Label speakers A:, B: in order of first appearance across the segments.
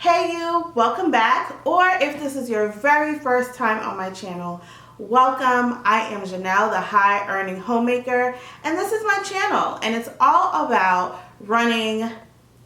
A: Hey you, welcome back, or if this is your very first time on my channel, welcome. I am Jhéanell, the High Earning Homemaker, and this is my channel, and it's all about running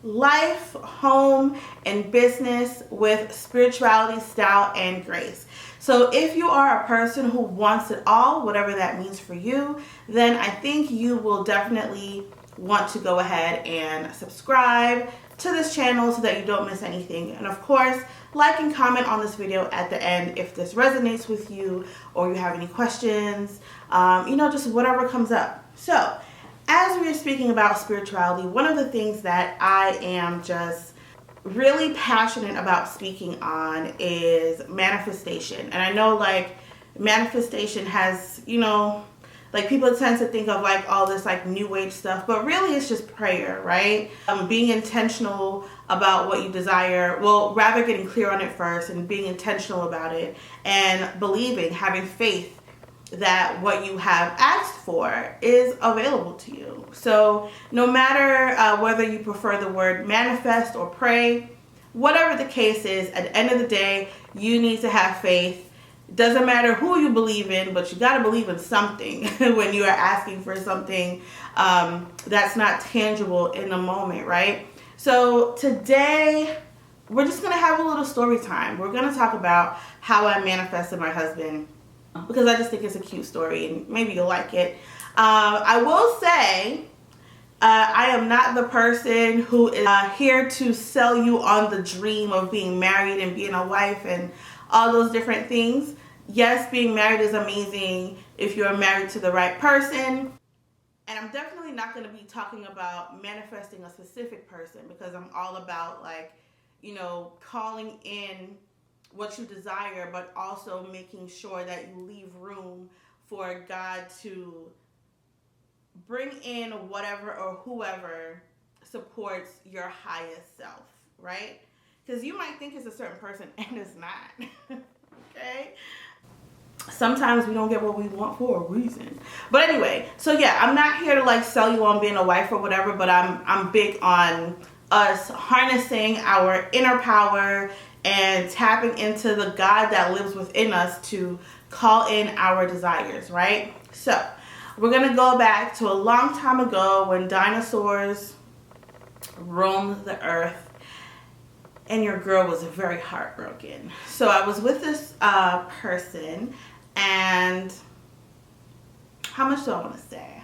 A: life, home, and business with spirituality, style, and grace. So if you are a person who wants it all, whatever that means for you, then I think you will definitely want to go ahead and subscribe to this channel so that you don't miss anything. And of course, like and comment on this video at the end if this resonates with you or you have any questions, just whatever comes up. So as we are speaking about spirituality, one of the things that I am just really passionate about speaking on is manifestation. And I know manifestation has, people tend to think of all this new age stuff, but really it's just prayer, right? Being intentional about what you desire. Well, rather getting clear on it first and being intentional about it and believing, having faith that what you have asked for is available to you. So no matter whether you prefer the word manifest or pray, whatever the case is, at the end of the day, you need to have faith. It doesn't matter who you believe in, but you got to believe in something when you are asking for something that's not tangible in the moment, right? So today, we're just going to have a little story time. We're going to talk about how I manifested my husband because I just think it's a cute story and maybe you'll like it. I will say, I am not the person who is here to sell you on the dream of being married and being a wife and all those different things. Yes, being married is amazing if you're married to the right person. And I'm definitely not going to be talking about manifesting a specific person because I'm all about calling in what you desire, but also making sure that you leave room for God to bring in whatever or whoever supports your highest self, right? Because you might think it's a certain person and it's not. Okay? Sometimes we don't get what we want for a reason. But anyway, so yeah, I'm not here to sell you on being a wife or whatever, but I'm big on us harnessing our inner power and tapping into the God that lives within us to call in our desires, right? So we're going to go back to a long time ago when dinosaurs roamed the earth. And your girl was very heartbroken. So I was with this person, and how much do I want to say?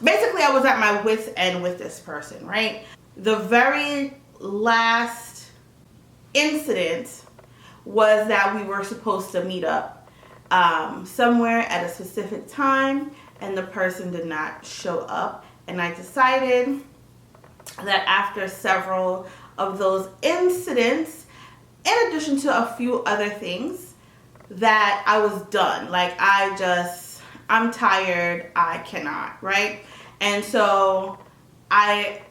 A: Basically, I was at my wit's end with this person, right? The very last incident was that we were supposed to meet up somewhere at a specific time, and the person did not show up. And I decided that after several of those incidents, in addition to a few other things, that I was done. I'm tired, I cannot, right? And so I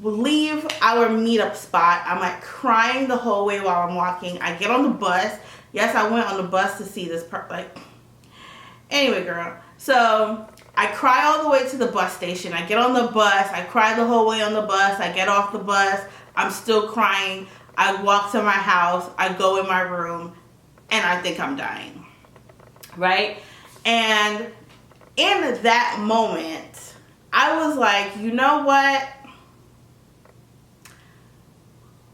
A: leave our meetup spot. I'm crying the whole way while I'm walking. I get on the bus. Yes, I went on the bus to see this anyway, girl. So I cry all the way to the bus station. I get on the bus. I cry the whole way on the bus. I get off the bus. I'm still crying. I walk to my house. I go in my room. And I think I'm dying. Right? And in that moment, I was like, you know what?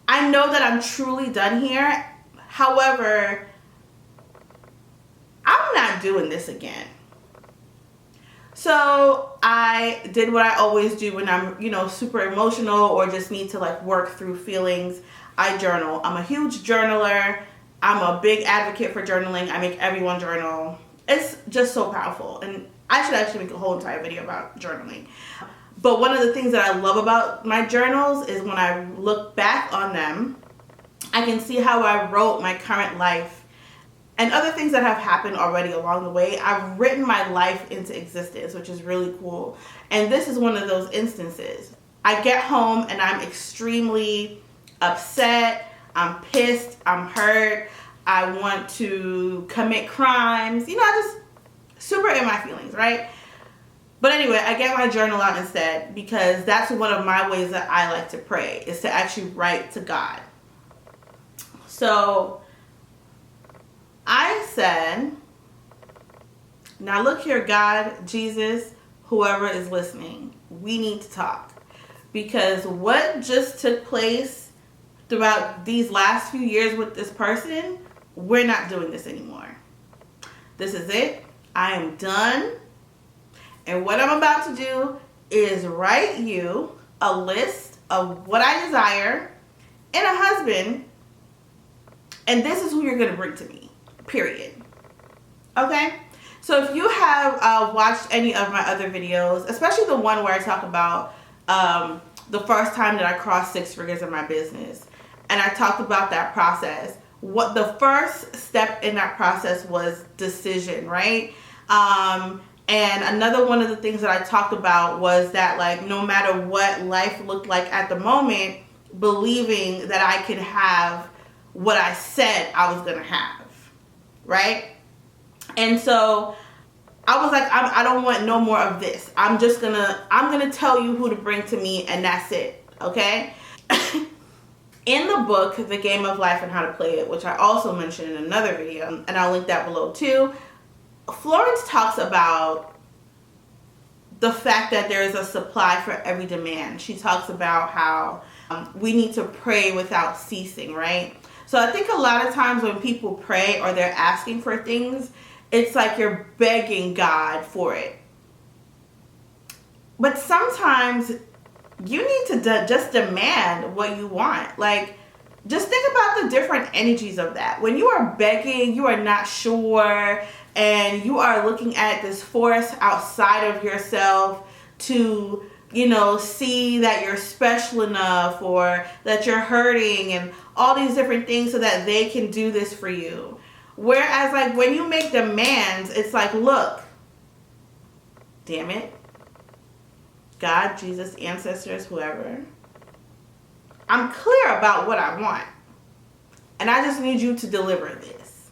A: I know that I'm truly done here. However, I'm not doing this again. So I did what I always do when I'm, super emotional or just need to work through feelings. I journal. I'm a huge journaler. I'm a big advocate for journaling. I make everyone journal. It's just so powerful. And I should actually make a whole entire video about journaling. But one of the things that I love about my journals is when I look back on them, I can see how I wrote my current life and other things that have happened already along the way. I've written my life into existence, which is really cool. And this is one of those instances. I get home and I'm extremely upset. I'm pissed. I'm hurt. I want to commit crimes. I just super in my feelings, right? But anyway, I get my journal out instead because that's one of my ways that I like to pray, is to actually write to God. So I said, now look here, God, Jesus, whoever is listening, we need to talk. Because what just took place throughout these last few years with this person, we're not doing this anymore. This is it. I am done. And what I'm about to do is write you a list of what I desire and a husband. And this is who you're going to bring to me. Period. Okay? So if you have watched any of my other videos, especially the one where I talk about the first time that I crossed 6 figures in my business, and I talked about that process, what the first step in that process was decision, right? And another one of the things that I talked about was that, like, no matter what life looked like at the moment, believing that I could have what I said I was going to have, right? And so I was like, I don't want no more of this. I'm going to tell you who to bring to me, and that's it, okay? In the book, The Game of Life and How to Play It, which I also mentioned in another video, and I'll link that below too, Florence talks about the fact that there is a supply for every demand. She talks about how we need to pray without ceasing, right? So I think a lot of times when people pray or they're asking for things, it's like you're begging God for it. But sometimes you need to just demand what you want. Like, just think about the different energies of that. When you are begging, you are not sure, and you are looking at this force outside of yourself to, you know, see that you're special enough or that you're hurting and all these different things so that they can do this for you. Whereas, like, when you make demands, it's like, look, damn it, God, Jesus, ancestors, whoever, I'm clear about what I want, and I just need you to deliver this,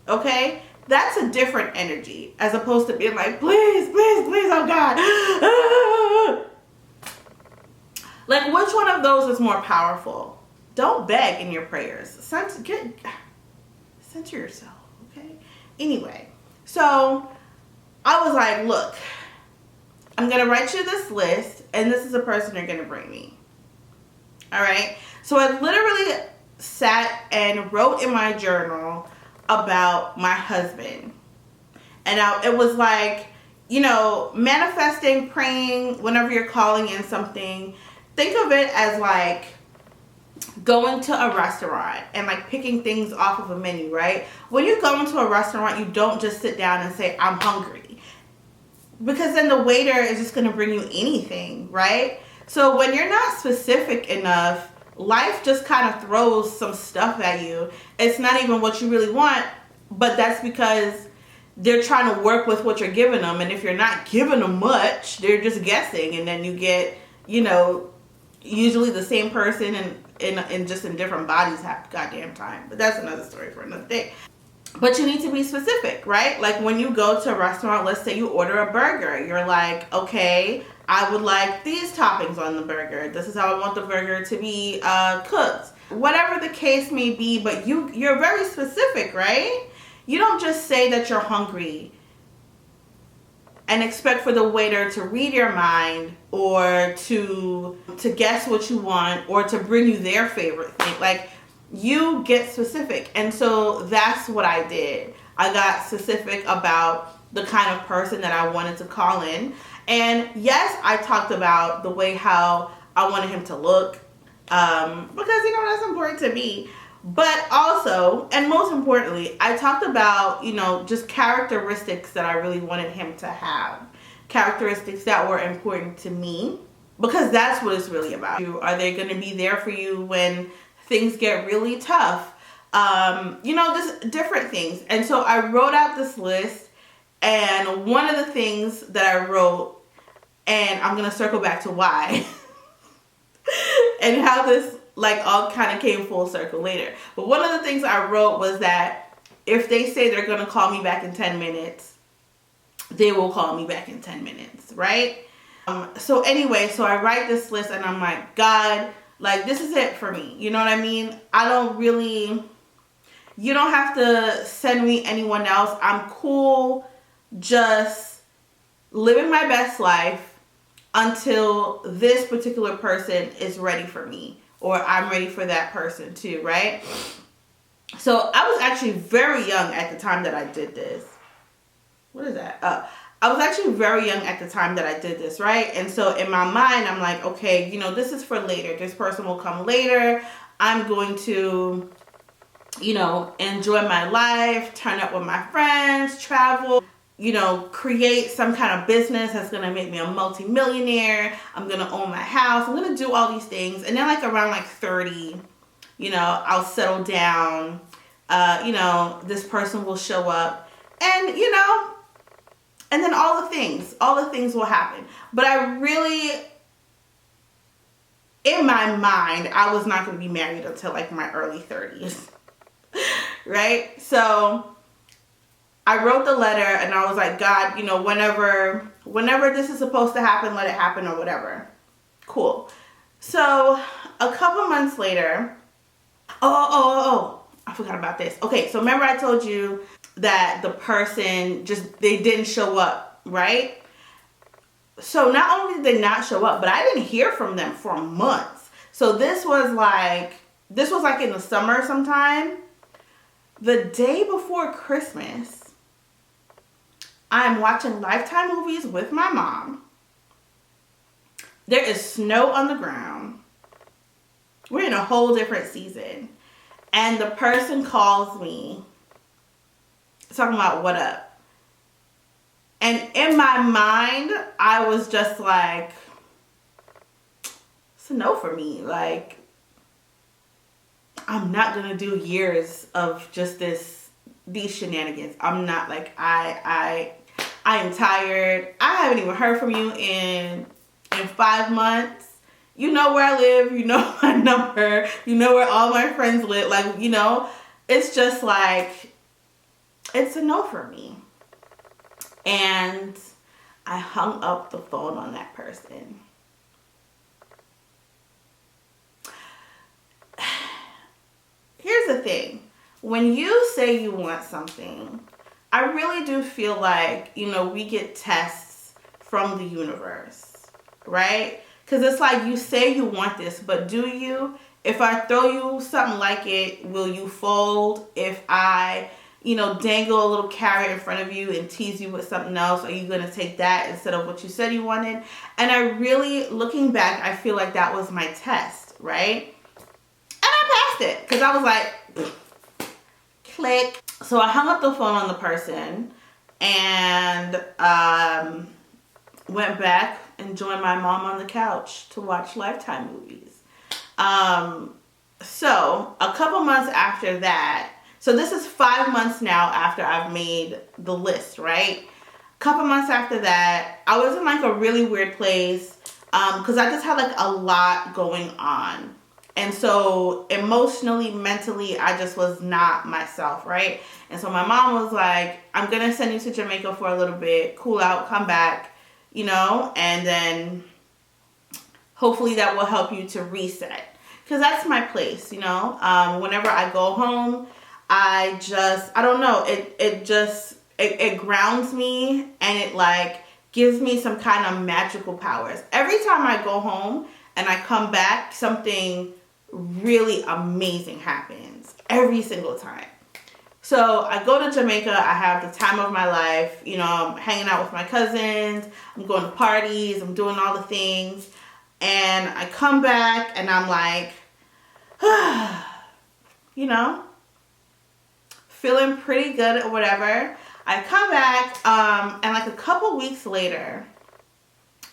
A: okay? That's a different energy as opposed to being like, please, please, please, oh God. Like, which one of those is more powerful? Don't beg in your prayers. Center yourself, okay? Anyway, so I was like, look, I'm going to write you this list, and this is the person you're going to bring me. All right? So I literally sat and wrote in my journal about my husband. And it was like, you know, manifesting, praying, whenever you're calling in something, think of it as like going to a restaurant and like picking things off of a menu, right? When you go into a restaurant, you don't just sit down and say, I'm hungry. Because then the waiter is just going to bring you anything, right? So when you're not specific enough, life just kind of throws some stuff at you. It's not even what you really want, but that's because they're trying to work with what you're giving them. And if you're not giving them much, they're just guessing. And then you get, you know, usually the same person in just in different bodies half the goddamn time. But that's another story for another day. But you need to be specific, right? Like when you go to a restaurant, let's say you order a burger. You're like, okay, I would like these toppings on the burger. This is how I want the burger to be cooked. Whatever the case may be, but you're very specific, right? You don't just say that you're hungry and expect for the waiter to read your mind or to guess what you want or to bring you their favorite thing. Like, you get specific. And so that's what I did. I got specific about the kind of person that I wanted to call in. And yes, I talked about the way how I wanted him to look, because, you know, that's important to me. But also, and most importantly, I talked about, you know, just characteristics that I really wanted him to have. Characteristics that were important to me, because that's what it's really about. Are they going to be there for you when things get really tough? You know, just different things. And so I wrote out this list, and one of the things that I wrote, and I'm going to circle back to why, and how this like all kind of came full circle later. But one of the things I wrote was that if they say they're going to call me back in 10 minutes, they will call me back in 10 minutes, right? So anyway, so I write this list and I'm like, God, like, this is it for me. You know what I mean? You don't have to send me anyone else. I'm cool just living my best life until this particular person is ready for me, or I'm ready for that person too, right? So I was actually very young at the time that I did this. What is that? I was actually very young at the time that I did this, right? And so in my mind, I'm like, okay, this is for later. This person will come later. I'm going to, enjoy my life, turn up with my friends, travel, create some kind of business that's going to make me a multimillionaire. I'm going to own my house. I'm going to do all these things. And then like around like 30, I'll settle down. This person will show up and, and then all the things will happen. But I really, in my mind, I was not going to be married until like my early 30s, right? So I wrote the letter and I was like, God, whenever this is supposed to happen, let it happen or whatever. Cool. So a couple months later, I forgot about this. Okay, so remember I told you that the person they didn't show up, right? So not only did they not show up, but I didn't hear from them for months. So this was like in the summer sometime. The day before Christmas, I'm watching Lifetime movies with my mom. There is snow on the ground. We're in a whole different season. And the person calls me talking about what up. And in my mind, I was just like, it's a no for me. Like, I'm not going to do years of just these shenanigans. I'm not like, I am tired. I haven't even heard from you in 5 months. You know where I live. You know my number. You know where all my friends live. Like, it's just like, it's a no for me. And I hung up the phone on that person. Here's the thing. When you say you want something, I really do feel like, we get tests from the universe, right? Because it's like, you say you want this, but do you? If I throw you something like it, will you fold? If I, dangle a little carrot in front of you and tease you with something else, are you going to take that instead of what you said you wanted? And I really, looking back, I feel like that was my test, right? And I passed it because I was like, click. So I hung up the phone on the person and went back and joined my mom on the couch to watch Lifetime movies. So a couple months after that, so this is 5 months now after I've made the list, right? A couple months after that, I was in like a really weird place because I just had like a lot going on. And so emotionally, mentally, I just was not myself, right? And so my mom was like, I'm going to send you to Jamaica for a little bit, cool out, come back, and then hopefully that will help you to reset. Because that's my place, whenever I go home, I don't know, it grounds me and it like gives me some kind of magical powers. Every time I go home and I come back, something really amazing happens every single time. So I go to Jamaica, I have the time of my life, I'm hanging out with my cousins, I'm going to parties, I'm doing all the things, and I come back and I'm like, feeling pretty good or whatever. I come back, and like a couple weeks later,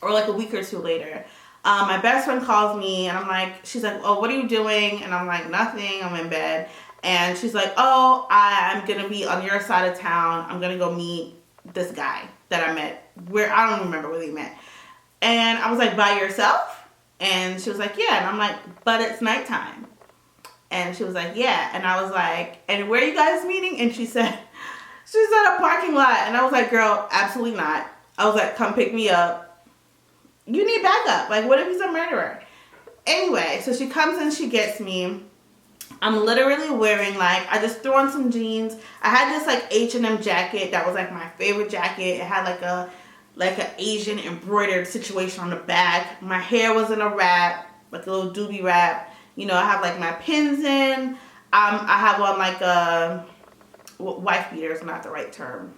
A: or like a week or two later, my best friend calls me and she's like, oh, what are you doing? And I'm like, nothing, I'm in bed. And she's like, oh, I'm going to be on your side of town. I'm going to go meet this guy that I met. I don't remember where we met. And I was like, by yourself? And she was like, yeah. And I'm like, but it's nighttime. And she was like, yeah. And I was like, and where are you guys meeting? And she said, She's at a parking lot. And I was like, girl, absolutely not. I was like, come pick me up. You need backup. Like, what if he's a murderer? Anyway, so she comes in, she gets me. I'm literally wearing, like, I just threw on some jeans. I had this, like, H&M jacket that was, like, my favorite jacket. It had, like an Asian embroidered situation on the back. My hair was in a wrap, like a little doobie wrap. You know, I have, like, my pins in. I have on, like, wife beater is not the right term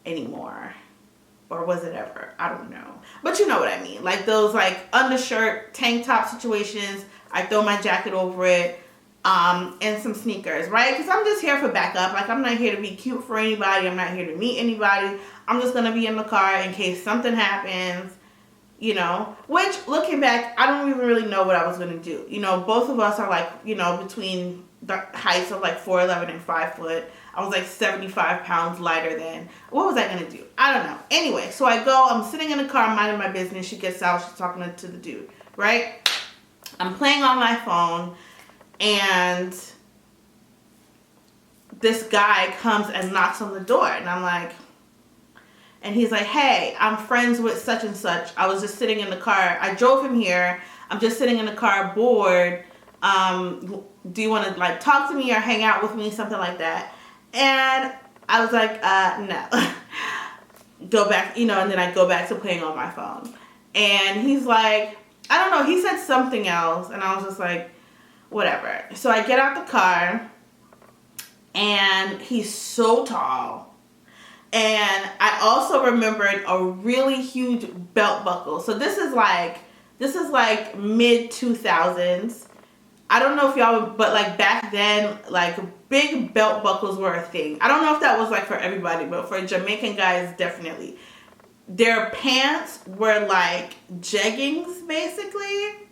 A: anymore. Or was it ever? I don't know. But you know what I mean. Like, those, like, undershirt, tank top situations. I throw my jacket over it. And some sneakers, right? Because I'm just here for backup. Like, I'm not here to be cute for anybody. I'm not here to meet anybody. I'm just going to be in the car in case something happens, you know. Which, looking back, I don't even really know what I was going to do. You know, both of us are, like, you know, between the heights of, like, 4'11" and 5 foot. I was, like, 75 pounds lighter than. What was I going to do? I don't know. Anyway, so I go. I'm sitting in the car, minding my business. She gets out. She's talking to the dude, right? I'm playing on my phone. And this guy comes and knocks on the door. And I'm like, and he's like, hey, I'm friends with such and such. I was just sitting in the car. I drove him here. I'm just sitting in the car bored. Do you want to, like, talk to me or hang out with me? Something like that. And I was like, no. Go back, you know, and then I go back to playing on my phone. And he's like, I don't know. He said something else. And I was just like, whatever. So I get out the car, and he's so tall. And I also remembered a really huge belt buckle. So this is like mid 2000s. I don't know if y'all, but like back then, like big belt buckles were a thing. I don't know if that was like for everybody, but for Jamaican guys, definitely. Their pants were like jeggings, basically.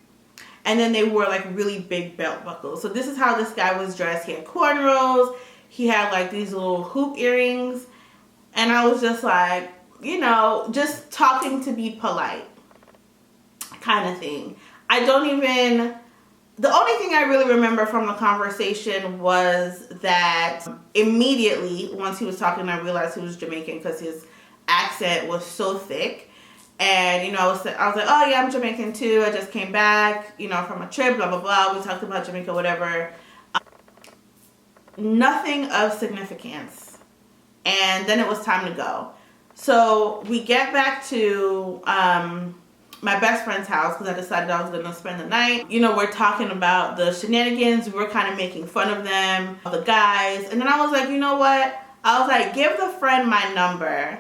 A: And then they wore, like, really big belt buckles. So this is how this guy was dressed. He had cornrows. He had, like, these little hoop earrings. And I was just like, you know, just talking to be polite kind of thing. The only thing I really remember from the conversation was that immediately, once he was talking, I realized he was Jamaican because his accent was so thick. And, you know, I was like, oh, yeah, I'm Jamaican, too. I just came back, you know, from a trip, blah, blah, blah. We talked about Jamaica, whatever. Nothing of significance. And then it was time to go. So we get back to my best friend's house because I decided I was going to spend the night. You know, we're talking about the shenanigans. We're kind of making fun of them, the guys. And then I was like, you know what? I was like, give the friend my number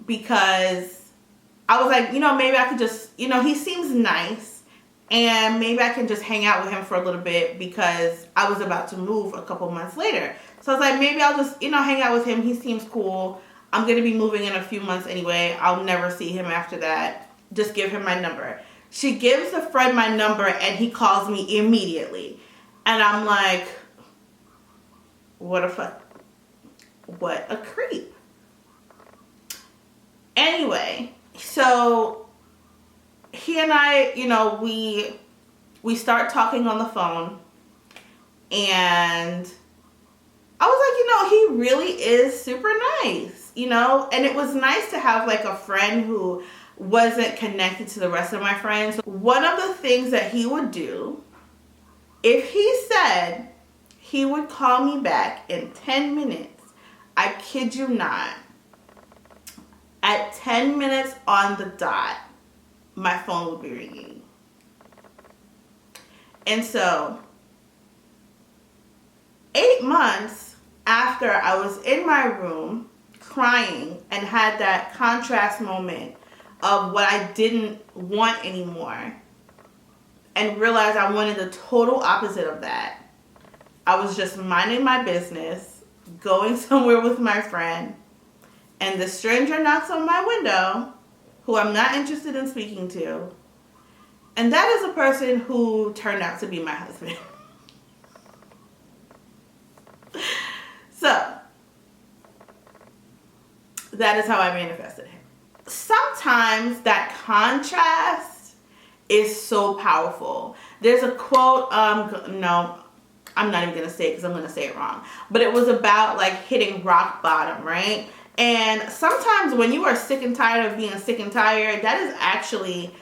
A: because I was like, you know, maybe I could just, you know, he seems nice and maybe I can just hang out with him for a little bit because I was about to move a couple months later. So I was like, maybe I'll just, you know, hang out with him. He seems cool. I'm going to be moving in a few months anyway. I'll never see him after that. Just give him my number. She gives the friend my number and he calls me immediately. And I'm like, what a fuck. What a creep. Anyway. So he and I, you know, we start talking on the phone, and I was like, you know, he really is super nice, you know, and it was nice to have like a friend who wasn't connected to the rest of my friends. One of the things that he would do, if he said he would call me back in 10 minutes, I kid you not, at 10 minutes on the dot, my phone would be ringing. And so, 8 months after I was in my room crying and had that contrast moment of what I didn't want anymore and realized I wanted the total opposite of that, I was just minding my business, going somewhere with my friend, and the stranger knocks on my window, who I'm not interested in speaking to. And that is a person who turned out to be my husband. So, that is how I manifested him. Sometimes that contrast is so powerful. There's a quote, no, I'm not even going to say it because I'm going to say it wrong. But it was about like hitting rock bottom, right? And sometimes when you are sick and tired of being sick and tired, that is actually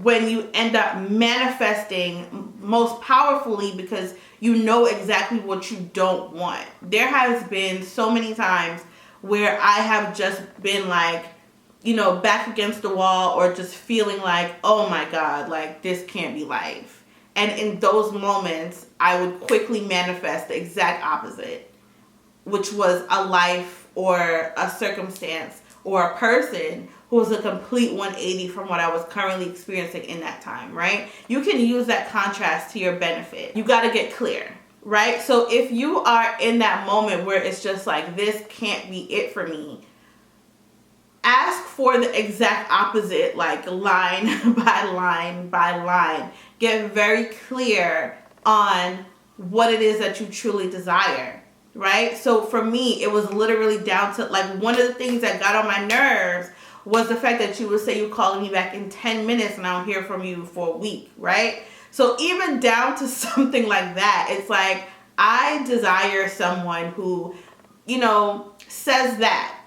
A: when you end up manifesting most powerfully, because you know exactly what you don't want. There has been so many times where I have just been like, you know, back against the wall, or just feeling like, oh my God, like this can't be life. And in those moments, I would quickly manifest the exact opposite, which was a life or a circumstance or a person who was a complete 180 from what I was currently experiencing in that time, right? You can use that contrast to your benefit. You got to get clear, right? So if you are in that moment where it's just like, this can't be it for me, ask for the exact opposite, like line by line by line. Get very clear on what it is that you truly desire, right? So for me, it was literally down to like, one of the things that got on my nerves was the fact that you would say you're calling me back in 10 minutes and I don't hear from you for a week, right? So even down to something like that, it's like, I desire someone who, you know, says that.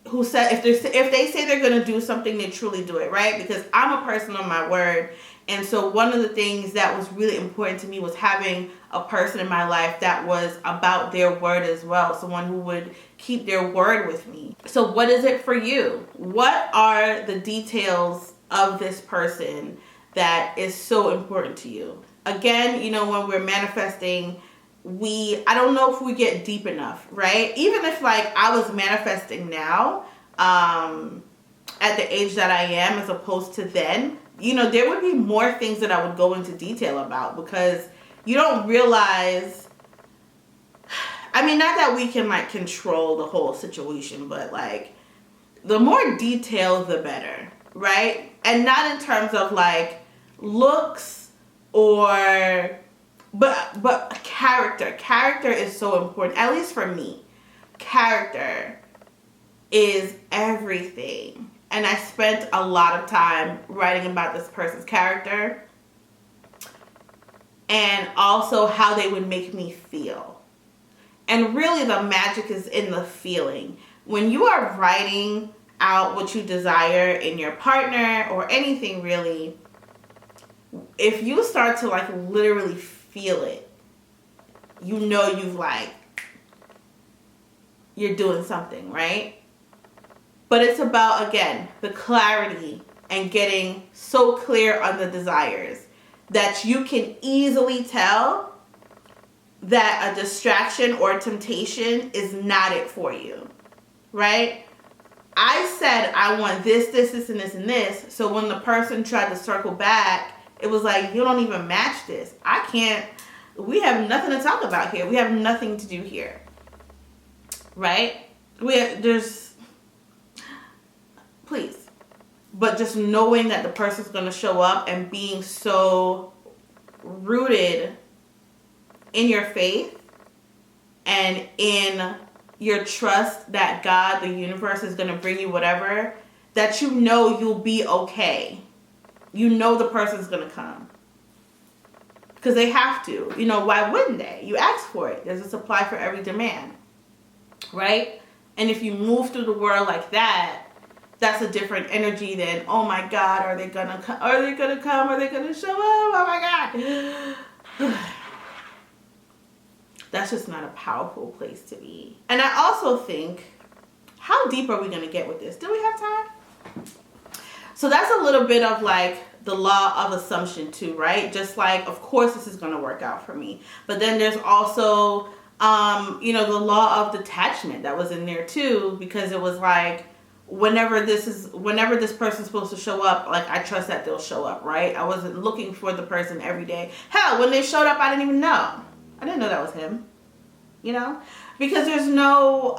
A: Who said if they say they're going to do something, they truly do it, right? Because I'm a person of my word. And so one of the things that was really important to me was having a person in my life that was about their word as well. Someone who would keep their word with me. So what is it for you? What are the details of this person that is so important to you? Again, you know, when we're manifesting, I don't know if we get deep enough, right? Even if like I was manifesting now, at the age that I am, as opposed to then, you know, there would be more things that I would go into detail about, because you don't realize, I mean, not that we can like control the whole situation, but like the more detail, the better, right? And not in terms of like looks or But character is so important, at least for me. Character is everything. And I spent a lot of time writing about this person's character and also how they would make me feel. And really the magic is in the feeling. When you are writing out what you desire in your partner or anything really, if you start to like literally feel it, you know you're doing something, right? But it's about, again, the clarity and getting so clear on the desires that you can easily tell that a distraction or temptation is not it for you, right? I said I want this, this, this, and this, and this. So when the person tried to circle back, it was like, you don't even match this. We have nothing to talk about here. We have nothing to do here. Right? Please. But just knowing that the person's going to show up and being so rooted in your faith and in your trust that God, the universe, is going to bring you whatever, that you know you'll be okay. You know the person's going to come. Because they have to. You know, why wouldn't they? You ask for it. There's a supply for every demand. Right? And if you move through the world like that, that's a different energy than, oh my God, are they going to come? Are they going to come? Are they going to show up? Oh my God. That's just not a powerful place to be. And I also think, how deep are we going to get with this? Do we have time? So that's a little bit of like the law of assumption too, right? Just like, of course this is going to work out for me. But then there's also, the law of detachment that was in there too, because it was like, whenever this person's supposed to show up, like I trust that they'll show up, right? I wasn't looking for the person every day. Hell, when they showed up, I didn't even know. I didn't know that was him, because there's no,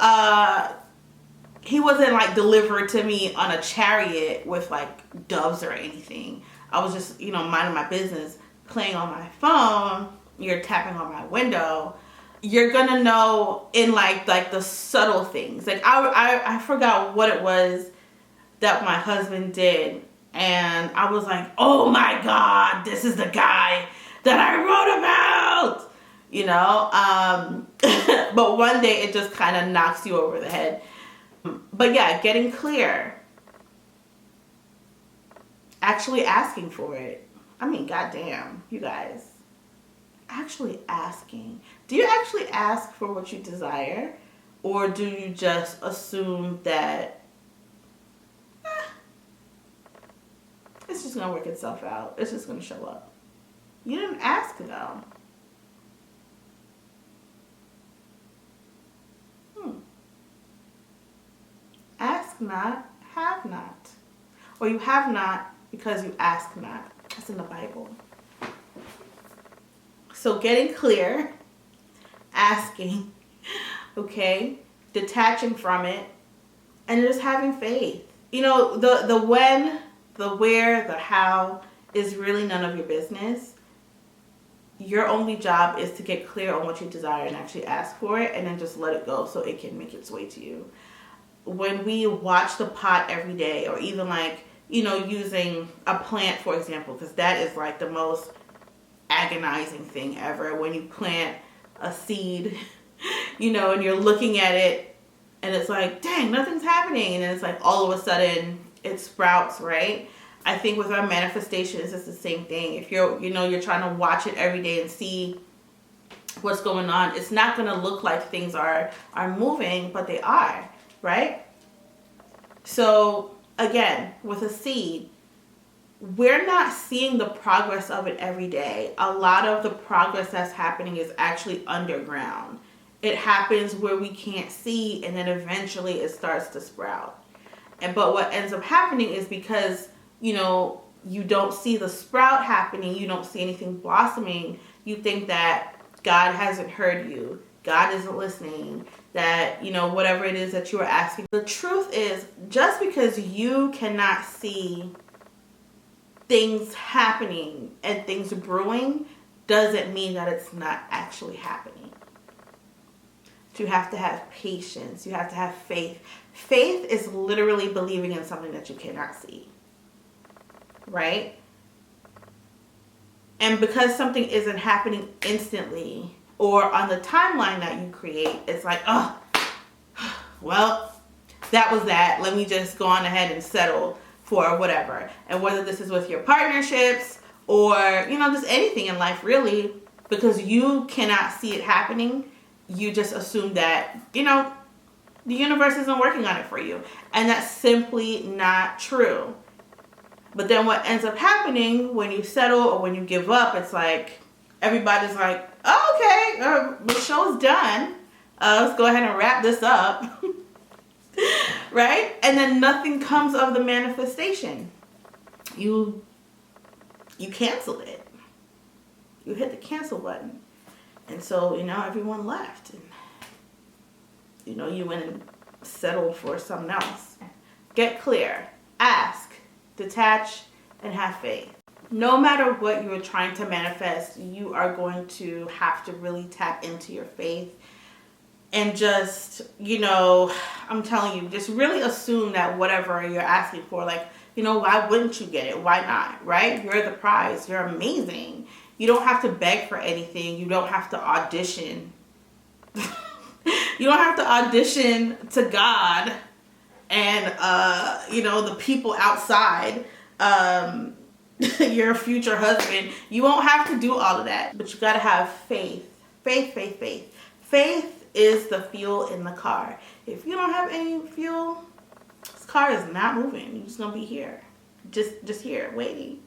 A: he wasn't like delivered to me on a chariot with like doves or anything. I was just, minding my business, playing on my phone. You're tapping on my window. You're gonna know in like the subtle things. Like I forgot what it was that my husband did, and I was like, oh my God, this is the guy that I wrote about, you know. But one day it just kind of knocks you over the head. But yeah, getting clear. Actually asking for it. I mean, goddamn, you guys. Actually asking. Do you actually ask for what you desire? Or do you just assume that it's just going to work itself out? It's just going to show up. You didn't ask though. Ask not, have not. Or you have not because you ask not. That's in the Bible. So getting clear, asking, okay, detaching from it, and just having faith. You know, the when, the where, the how is really none of your business. Your only job is to get clear on what you desire and actually ask for it, and then just let it go so it can make its way to you. When we watch the pot every day, or even like, you know, using a plant, for example, because that is like the most agonizing thing ever. When you plant a seed, you know, and you're looking at it and it's like, dang, nothing's happening. And then it's like all of a sudden it sprouts, right? I think with our manifestations, it's the same thing. If you're, you know, you're trying to watch it every day and see what's going on, it's not going to look like things are moving, but they are, right? So again, with a seed, we're not seeing the progress of it every day. A lot of the progress that's happening is actually underground. It happens where we can't see, and then eventually it starts to sprout. But what ends up happening is because, you know, you don't see the sprout happening, you don't see anything blossoming, you think that God hasn't heard you, God isn't listening, that, you know, whatever it is that you are asking. The truth is, just because you cannot see things happening and things brewing doesn't mean that it's not actually happening. You have to have patience. You have to have faith. Faith is literally believing in something that you cannot see, right? And because something isn't happening instantly or on the timeline that you create, it's like, oh, well, that was that. Let me just go on ahead and settle for whatever. And whether this is with your partnerships or, you know, just anything in life really, because you cannot see it happening, you just assume that, you know, the universe isn't working on it for you. And that's simply not true. But then what ends up happening when you settle or when you give up, it's like everybody's like, oh, okay, the show's done. Let's go ahead and wrap this up. Right? And then nothing comes of the manifestation. You canceled it. You hit the cancel button. And so, you know, everyone left. And, you know, you went and settled for something else. Get clear. Ask. Detach. And have faith. No matter what you are trying to manifest, you are going to have to really tap into your faith. And just, you know, I'm telling you, just really assume that whatever you're asking for, like, you know, why wouldn't you get it? Why not? Right? You're the prize. You're amazing. You don't have to beg for anything. You don't have to audition. You don't have to audition to God and, you know, the people outside, your future husband. You won't have to do all of that. But you got to have faith. Faith, faith, faith. Faith is the fuel in the car. If you don't have any fuel, this car is not moving. You're just going to be here. Just here, waiting.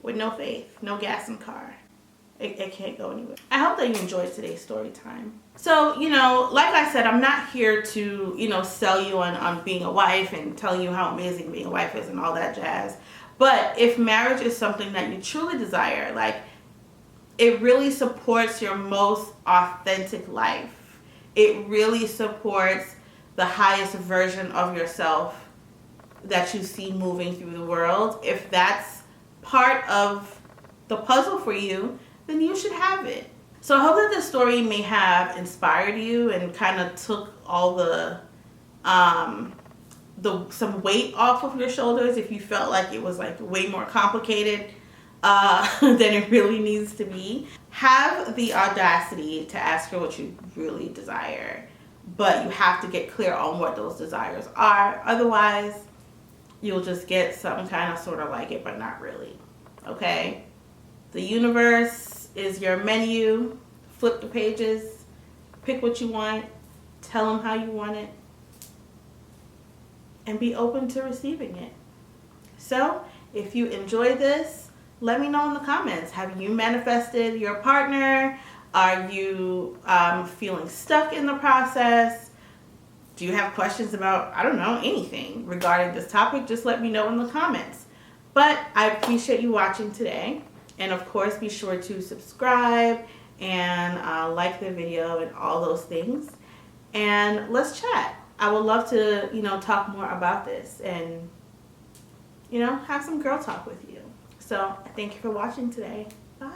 A: With no faith. No gas in the car. It can't go anywhere. I hope that you enjoyed today's story time. So, you know, like I said, I'm not here to, you know, sell you on being a wife and telling you how amazing being a wife is and all that jazz. But if marriage is something that you truly desire, like, it really supports your most authentic life. It really supports the highest version of yourself that you see moving through the world. If that's part of the puzzle for you, then you should have it. So I hope that this story may have inspired you and kind of took all the some weight off of your shoulders if you felt like it was like way more complicated than it really needs to be. Have the audacity to ask for what you really desire, but you have to get clear on what those desires are. Otherwise, you'll just get some kind of sort of like it, but not really. Okay? The universe is your menu. Flip the pages, pick what you want, tell them how you want it, and be open to receiving it. So, if you enjoy this, let me know in the comments. Have you manifested your partner? Are you feeling stuck in the process? Do you have questions about, I don't know, anything regarding this topic? Just let me know in the comments. But I appreciate you watching today. And of course, be sure to subscribe and like the video and all those things. And let's chat. I would love to, talk more about this and, have some girl talk with you. So thank you for watching today. Bye.